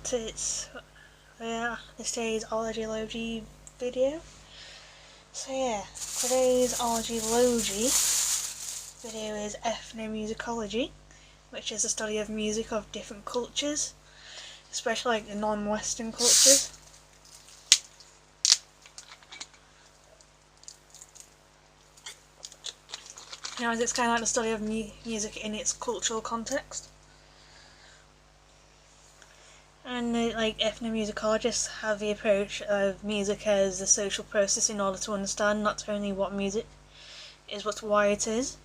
It's today's Ology video. So yeah, today's Ology video is Ethnomusicology, which is the study of music of different cultures, especially like the non-Western cultures. It's kind of like the study of music in its cultural context. And ethnomusicologists have the approach of music as a social process in order to understand not only what music is but why it is.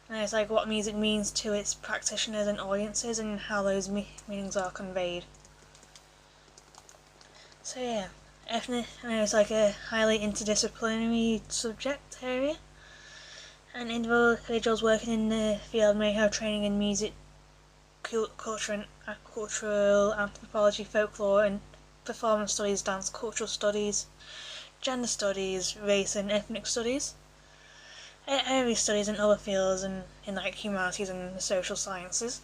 And it's like what music means to its practitioners and audiences and how those meanings are conveyed. So yeah, it's like a highly interdisciplinary subject area, and individuals working in the field may have training in music, culture and cultural anthropology, folklore and performance studies, dance, cultural studies, gender studies, race and ethnic studies, area studies and other fields and in like humanities and the social sciences.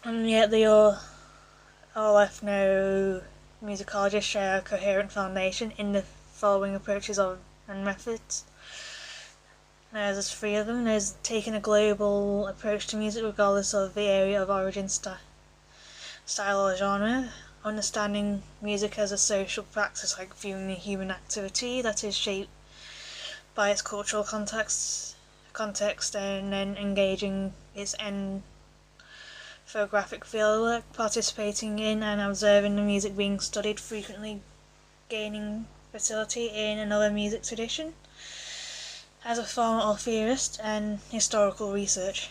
And yet they all ethnomusicologists share a coherent foundation in the following approaches and methods. There's three of them. There's taking a global approach to music regardless of the area of origin, style or genre. Understanding music as a social practice, like viewing a human activity that is shaped by its cultural context and then engaging its ethnographic fieldwork, participating in and observing the music being studied, frequently gaining facility in another music tradition as a farmer or theorist, and historical research.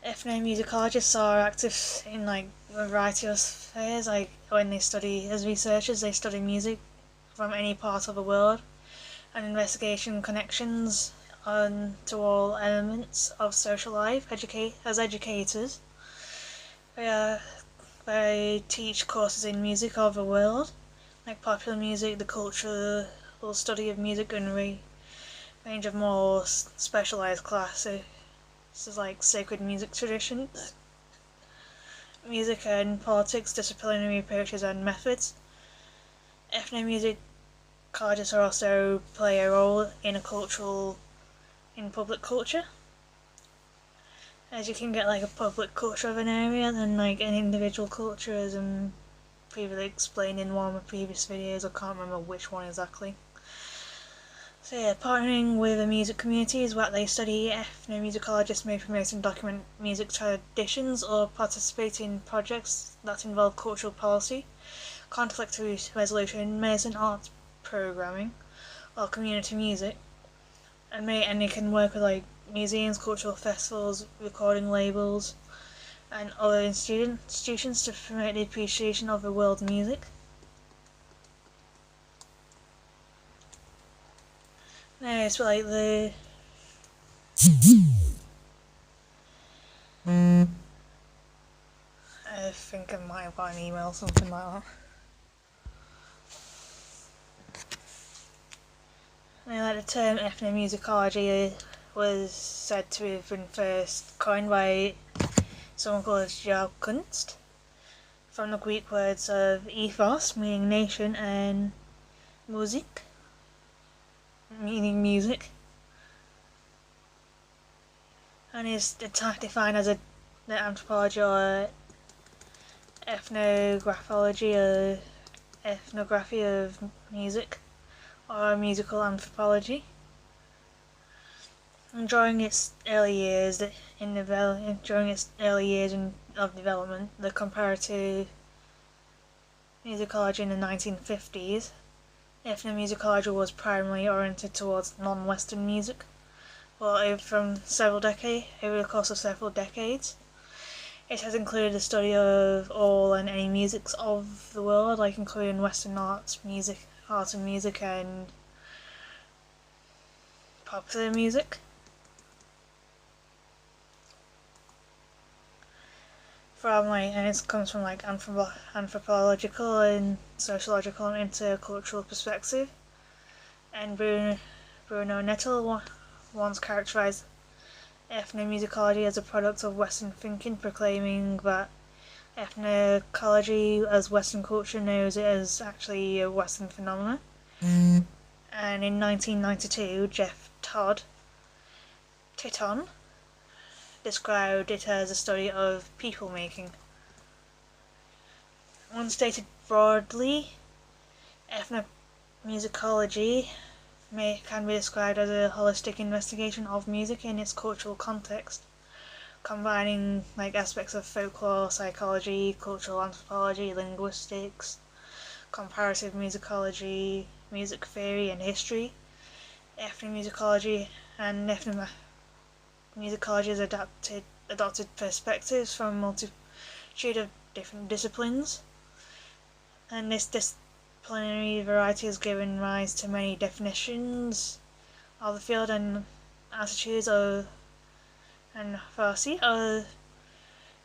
Ethnomusicologists are active in a variety of spheres. When they study as researchers, they study music from any part of the world and investigation connections to all elements of social life. As educators, they teach courses in music of the world, like popular music, the cultural study of music, and range of more specialized classes like sacred music traditions, music and politics, disciplinary approaches and methods. Ethnomusicologists also play a role in public culture, as you can get a public culture of an area and an individual culture, as previously explained in one of my previous videos. I can't remember which one exactly. So yeah, partnering with a music community is what they study. Ethnomusicologists may promote and document music traditions or participate in projects that involve cultural policy, conflict resolution, medicine, arts programming, or community music. And they can work with museums, cultural festivals, recording labels, and other institutions to promote the appreciation of the world's music. It's the I think I might have got an email, something like that. The term ethnomusicology was said to have been first coined by someone called Kunst, from the Greek words of ethos, meaning nation, and musik, meaning music, and is defined as the anthropology or ethnographology or ethnography of music, or musical anthropology. And during its early years of development, the comparative musicology in the 1950s, ethnomusicology was primarily oriented towards non-Western music. Over the course of several decades, it has included the study of all and any musics of the world, including Western art and music, and popular music. And it comes from anthropological and sociological and intercultural perspective. And Bruno Nettel once characterized ethnomusicology as a product of Western thinking, proclaiming that ethnomusicology as Western culture knows it as actually a Western phenomenon. And in 1992, Jeff Titton described it as a study of people making. When stated broadly, ethnomusicology can be described as a holistic investigation of music in its cultural context, combining aspects of folklore, psychology, cultural anthropology, linguistics, comparative musicology, music theory and history. Ethnomusicology and ethnomusicology has adopted perspectives from a multitude of different disciplines, and this disciplinary variety has given rise to many definitions of the field and attitudes of and philosophy of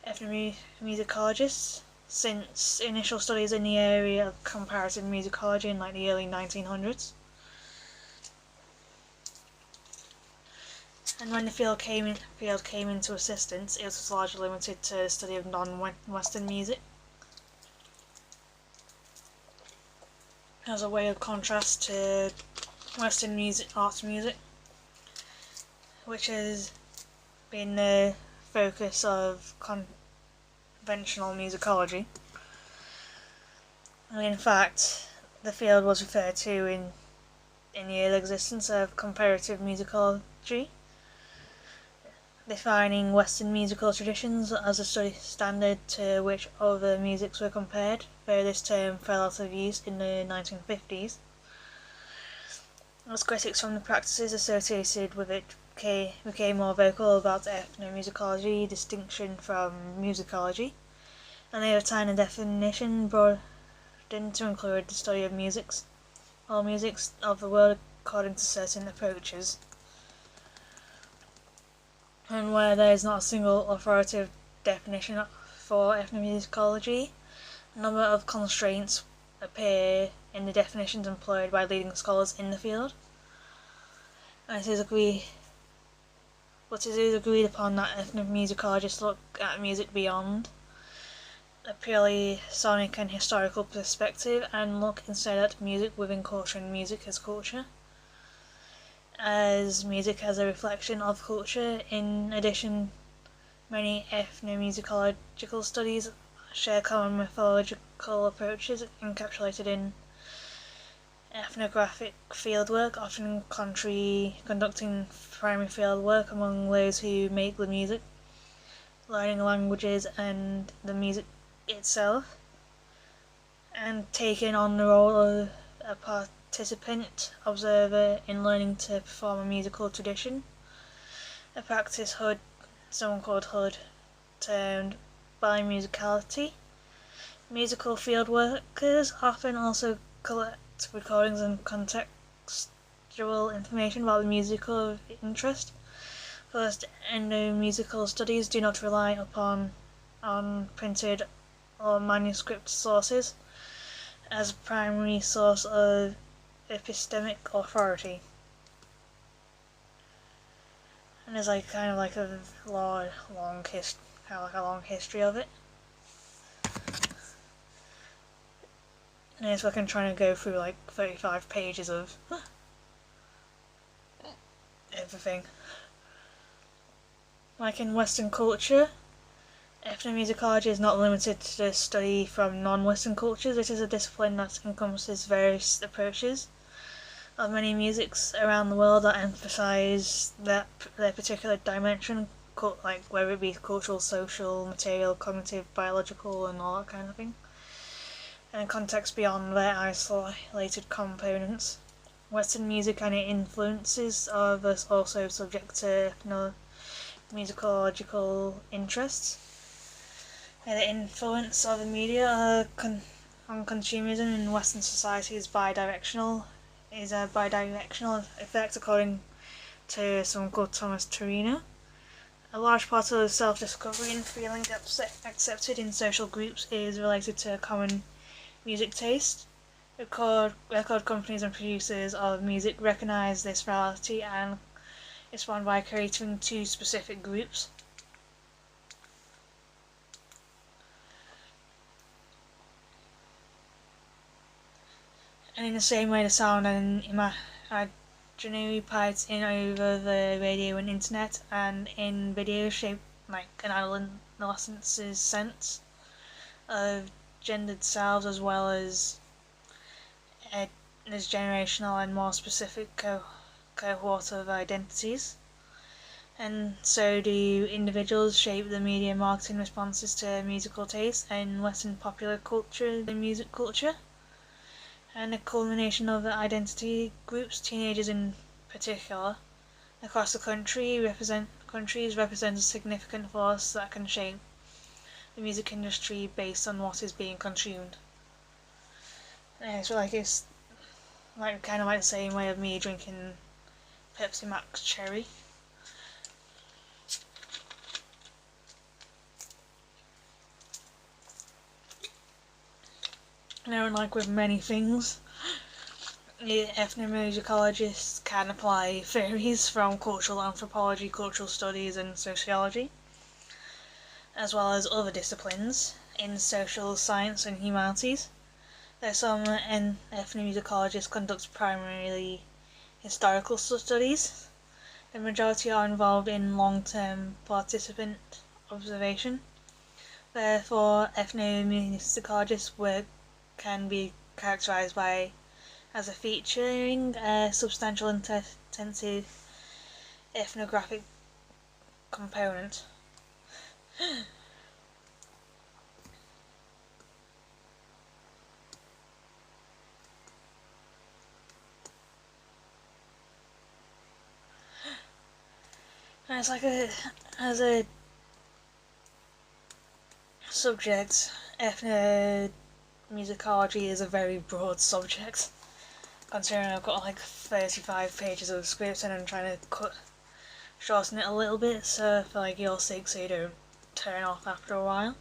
ethnomusicologists since initial studies in the area of comparative musicology in the early 1900s. And when the field came into existence, it was largely limited to the study of non-Western music. As a way of contrast to Western arts music, which has been the focus of conventional musicology. And in fact, the field was referred to in the early existence of comparative musicology, defining Western musical traditions as a study standard to which other musics were compared, though this term fell out of use in the 1950s. As critics from the practices associated with it became more vocal about ethnomusicology distinction from musicology, and they obtained a definition broadened to include the study of all musics of the world according to certain approaches. And where there is not a single authoritative definition for ethnomusicology, a number of constraints appear in the definitions employed by leading scholars in the field. And it is agreed upon that ethnomusicologists look at music beyond a purely sonic and historical perspective and look instead at music within culture and music as culture, as music as a reflection of culture. In addition, many ethnomusicological studies share common methodological approaches encapsulated in ethnographic fieldwork, often conducting primary fieldwork among those who make the music, learning languages and the music itself, and taking on the role of a participant observer in learning to perform a musical tradition, a practice someone called Hood termed bimusicality. Musical field workers often also collect recordings and contextual information about the musical of interest. First, ethnomusical studies do not rely upon printed or manuscript sources as a primary source of epistemic authority. And there's a long history of it. And it's I'm trying to go through 35 pages of everything. Like in Western culture, ethnomusicology is not limited to the study from non-Western cultures. It is a discipline that encompasses various approaches of many musics around the world that emphasize their particular dimension, whether it be cultural, social, material, cognitive, biological, and all that kind of thing, and context beyond their isolated components. Western music and its influences are thus also subject to ethnomusicological interests. The influence of the media on consumerism in Western society is a bidirectional effect, according to someone called Thomas Torino. A large part of self-discovery and feeling accepted in social groups is related to a common music taste. Record companies and producers of music recognize this reality and It's one by creating two specific groups. And in the same way, the sound and imaginary pipes in over the radio and internet and in video shape like an adolescent's sense of gendered selves as well as generational and more specific cohort of identities. And so do individuals shape the media marketing responses to musical taste and Western popular culture and music culture. And a culmination of the identity groups, teenagers in particular, across the countries represent a significant force that can shape the music industry based on what is being consumed. And it's kind of like the same way of me drinking Pepsi Max Cherry. Now, like with many things, ethnomusicologists can apply theories from cultural anthropology, cultural studies, and sociology, as well as other disciplines in social science and humanities. Though some ethnomusicologists conduct primarily historical studies, the majority are involved in long-term participant observation. Therefore, ethnomusicologists' work can be characterized as a featuring a substantial intensive ethnographic component. And it's like as a subject, ethnomusicology is a very broad subject. Considering I've got like 35 pages of script and I'm trying to shorten it a little bit, so for like your sake, so you don't turn off after a while.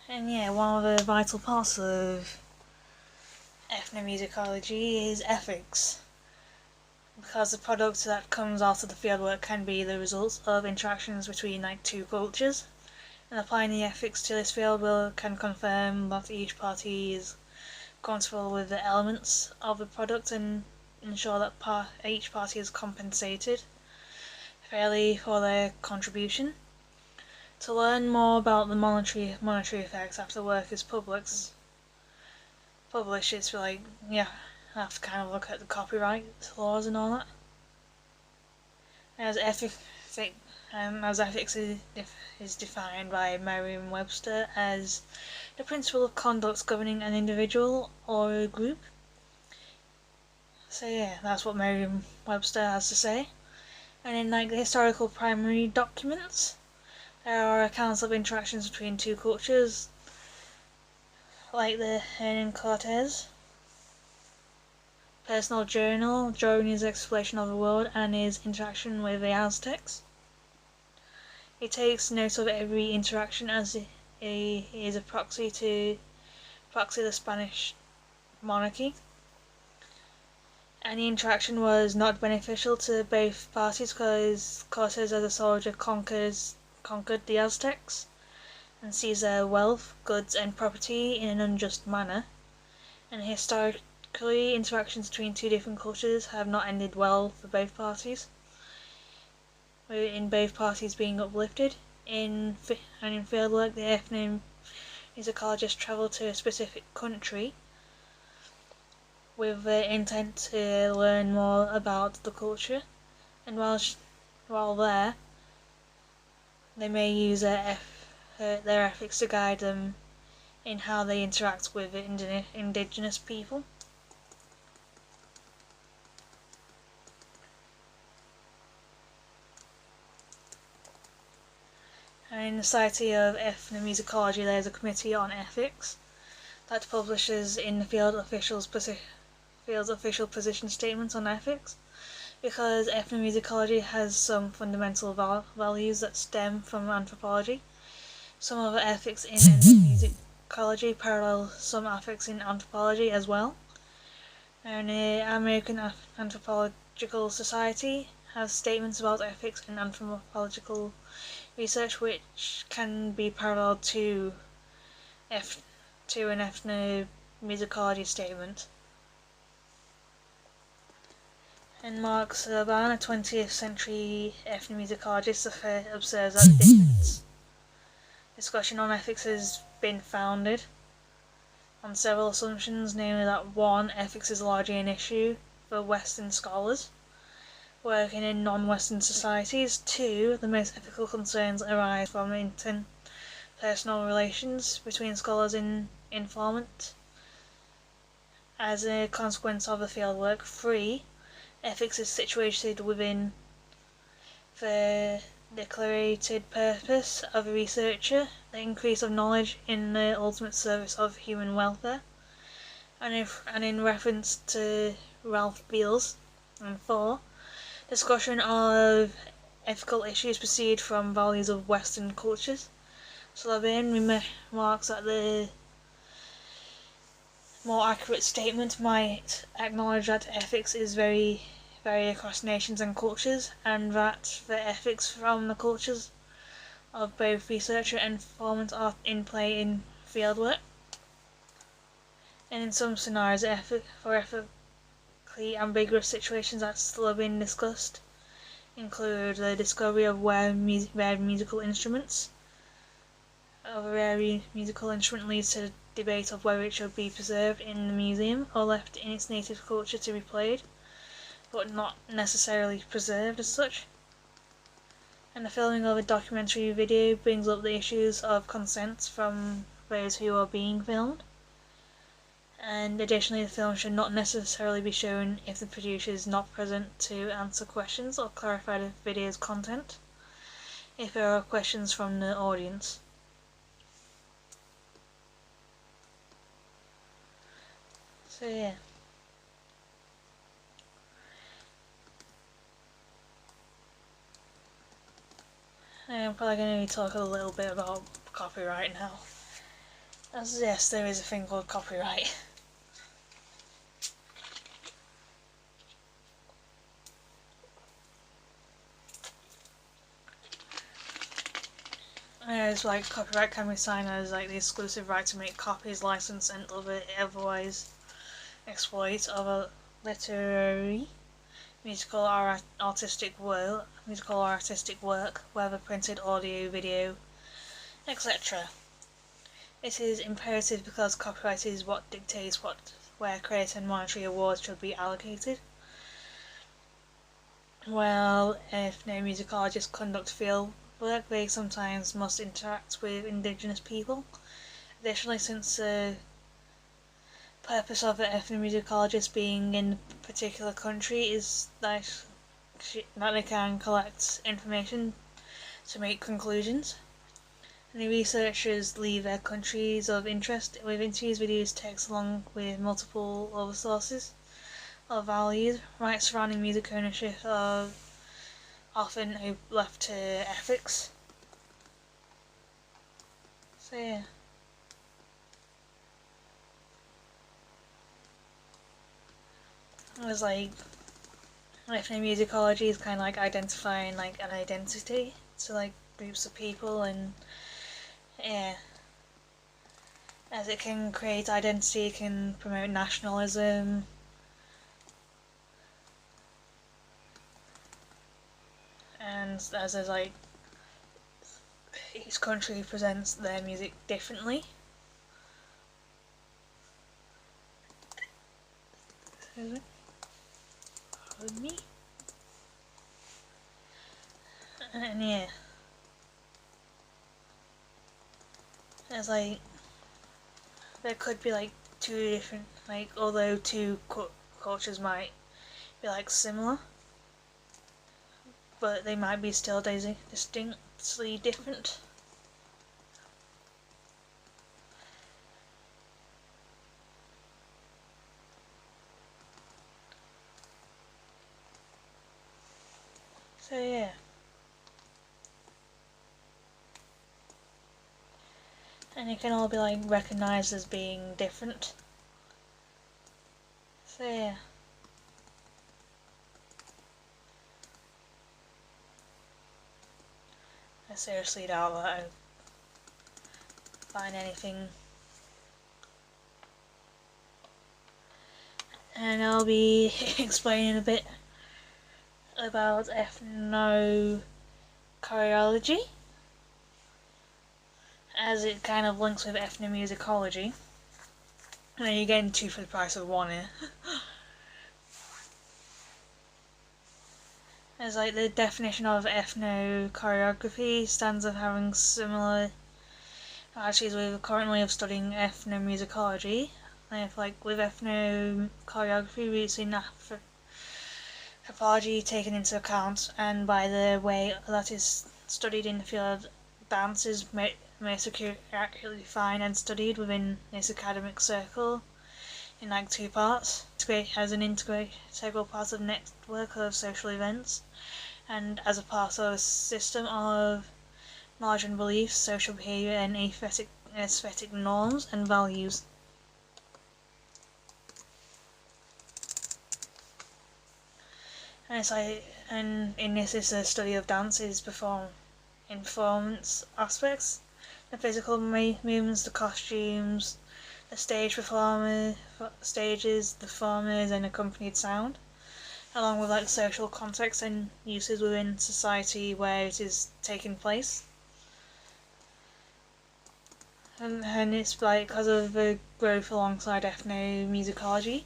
And yeah, one of the vital parts of ethnomusicology is ethics, because the product that comes out of the fieldwork can be the result of interactions between like two cultures, and applying the ethics to this fieldwork can confirm that each party is comfortable with the elements of the product and ensure that each party is compensated fairly for their contribution. To learn more about the monetary effects after the work is published, it's like, yeah, I have to kind of look at the copyright laws and all that. As ethics is defined by Merriam-Webster as the principle of conduct governing an individual or a group. So yeah, that's what Merriam-Webster has to say. And in like the historical primary documents, there are accounts of interactions between two cultures, like the Hernan Cortes personal journal drawing his exploration of the world and his interaction with the Aztecs. He takes note of every interaction as he is a proxy the Spanish monarchy. And the interaction was not beneficial to both parties because Cortes as a soldier conquered the Aztecs and seized their wealth, goods and property in an unjust manner. And historically, interactions between two different cultures have not ended well for both parties, in both parties being uplifted. In fieldwork, the ethnomusicologists travel to a specific country with the intent to learn more about the culture, and while there, they may use their ethics to guide them in how they interact with indigenous people. And in the Society of Ethnomusicology, there is a committee on ethics that publishes in the field's official position statements on ethics, because ethnomusicology has some fundamental values that stem from anthropology, Some of the ethics in ethnomusicology parallel some ethics in anthropology as well. And the American Anthropological Society has statements about ethics in anthropological research which can be paralleled to an ethnomusicology statement. And Mark Serban, a 20th century ethnomusicologist, observes that the discussion on ethics has been founded on several assumptions, namely that 1. Ethics is largely an issue for Western scholars working in non-Western societies. 2. The most ethical concerns arise from interpersonal relations between scholars in informant as a consequence of the fieldwork. 3. Ethics is situated within the declarated purpose of a researcher, the increase of knowledge in the ultimate service of human welfare, and in reference to Ralph Beals. And 4. Discussion of ethical issues proceed from values of Western cultures. Slobin remarks that the more accurate statement might acknowledge that ethics is vary across nations and cultures, and that the ethics from the cultures of both researcher and informant are in play in fieldwork. And in some scenarios, for ethically ambiguous situations that still have been discussed include the discovery of rare musical instruments. A rare musical instrument leads to the debate of whether it should be preserved in the museum or left in its native culture to be played, but not necessarily preserved as such. And the filming of a documentary video brings up the issues of consent from those who are being filmed. And additionally, the film should not necessarily be shown if the producer is not present to answer questions or clarify the video's content, if there are questions from the audience. So yeah. I'm probably going to talk a little bit about copyright now. As yes, there is a thing called copyright. It's like copyright can be signed as like the exclusive right to make copies, license, and otherwise exploit of a literary, musical or artistic work, whether printed, audio, video, etc. It is imperative because copyright is what dictates where credit and monetary awards should be allocated. Well, if ethnomusicologists conduct field work, they sometimes must interact with indigenous people. Additionally, since the purpose of an ethnomusicologist being in a particular country is that they can collect information to make conclusions, and the researchers leave their countries of interest with interviews, videos, text, along with multiple other sources of values. Rights surrounding music ownership are often left to ethics. So yeah. It was like ethnomusicology is kind of like identifying like an identity to like groups of people, and yeah, as it can create identity, it can promote nationalism, and as there's like each country presents their music differently. Pardon me. And yeah, there's like there could be like two different, like although two cultures might be like similar, but they might be still distinctly different. So yeah. and it can all be like recognised as being different. So yeah. I seriously doubt that I find anything. And I'll be explaining a bit about ethnomusicology, as it kind of links with ethnomusicology. And you're getting two for the price of one here. As like the definition of ethnochoreography stands of having similar attitudes with currently of studying ethnomusicology. And if like with ethnochoreography roots in anthropology taken into account, and by the way that is studied in the field of dance is most accurately defined and studied within this academic circle in like two parts, as an integral part of the network of social events, and as a part of a system of knowledge and beliefs, social behaviour and aesthetic norms and values. And it's like, and in this is the study of dance is in performance aspects, the physical movements, the costumes, the stages, the performers and accompanied sound, along with like the social context and uses within society where it is taking place. And it's like because of the growth alongside ethnomusicology,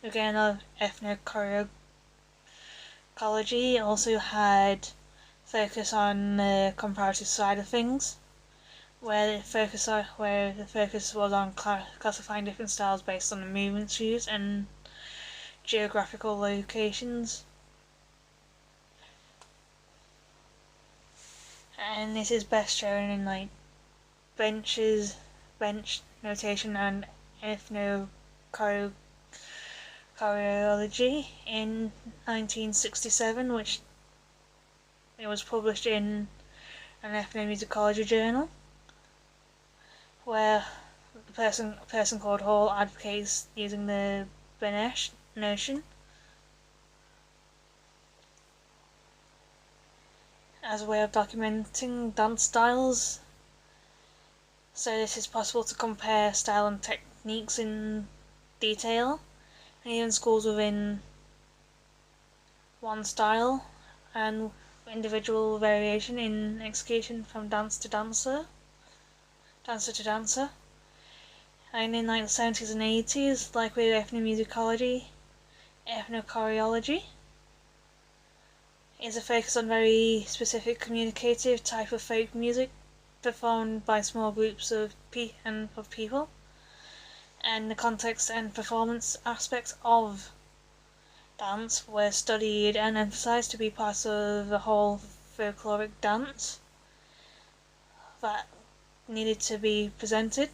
again of ethnochoreography also had focus on the comparative side of things, where the focus was on classifying different styles based on the movements used and geographical locations. And this is best shown in like bench notation and ethnochoreology in 1967, which it was published in an ethnomusicology journal, where a person called Hall advocates using the Benesh notion as a way of documenting dance styles. So this is possible to compare style and techniques in detail, and even schools within one style and individual variation in execution from dancer to dancer. And in like the 70s and 80s, like with ethnomusicology, ethnochoreology is a focus on very specific communicative type of folk music performed by small groups of people, and the context and performance aspects of dance were studied and emphasised to be part of the whole folkloric dance that needed to be presented.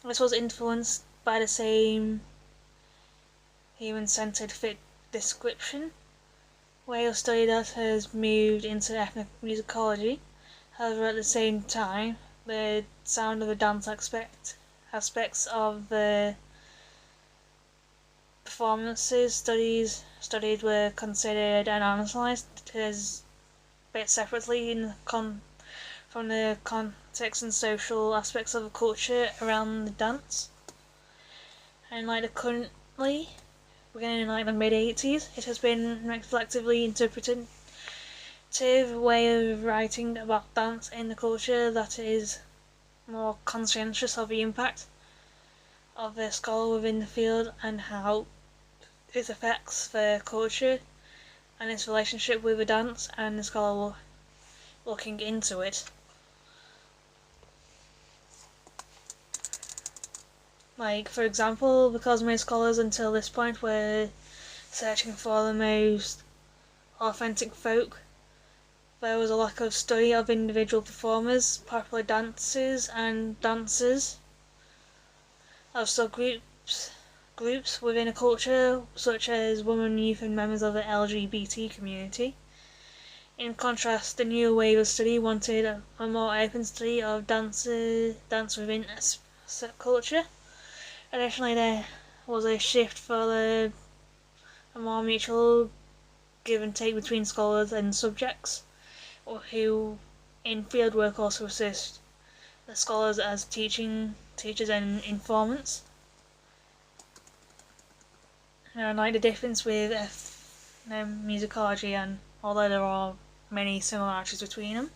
This was influenced by the same human-centred fit description way of study that has moved into ethnomusicology. However, at the same time, the sound of the dance aspects of the performances studied were considered and analysed as bit separately from the context and social aspects of the culture around the dance. And like currently, beginning in like the mid-80s, it has been reflectively interpreted way of writing about dance in the culture that is more conscientious of the impact of the scholar within the field and how it affects the culture and its relationship with the dance, and the scholar looking into it. Like, for example, because most scholars until this point were searching for the most authentic folk, there was a lack of study of individual performers, popular dances and dancers, of groups within a culture, such as women, youth and members of the LGBT community, In contrast, the new wave of study wanted a more open study of dance within a culture. Additionally, there was a shift for a more mutual give and take between scholars and subjects, or who in fieldwork also assist the scholars as teachers and informants. And like the difference with ethnomusicology, and although there are many similarities between them,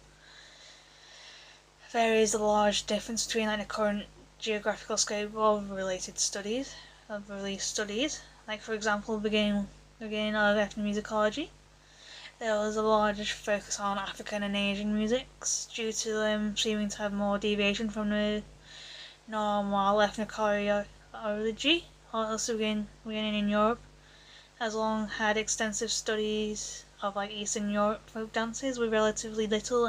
there is a large difference between like the current geographical scope of released studies. Like for example, beginning of ethnomusicology, there was a large focus on African and Asian musics due to them seeming to have more deviation from the normal ethnomusicology. Also beginning in Europe, has long had extensive studies of like Eastern Europe folk dances with relatively little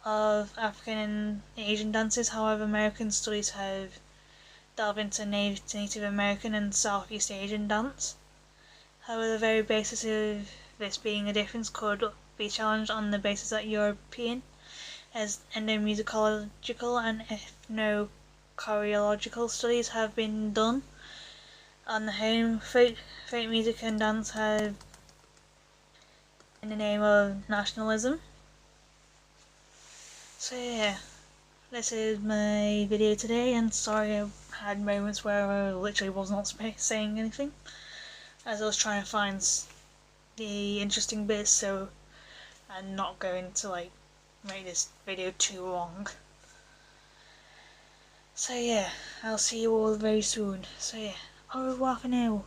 of African and Asian dances. However, American studies have delved into Native American and Southeast Asian dance. However, the very basis of this being a difference could be challenged on the basis that European as ethnomusicological and ethnochoreological studies have been done on the home. Folk music and dance have in the name of nationalism. So yeah, this is my video today, and sorry I had moments where I literally was not saying anything, as I was trying to find the interesting bits, so I'm not going to like make this video too long. So yeah, I'll see you all very soon. So yeah, au revoir for now.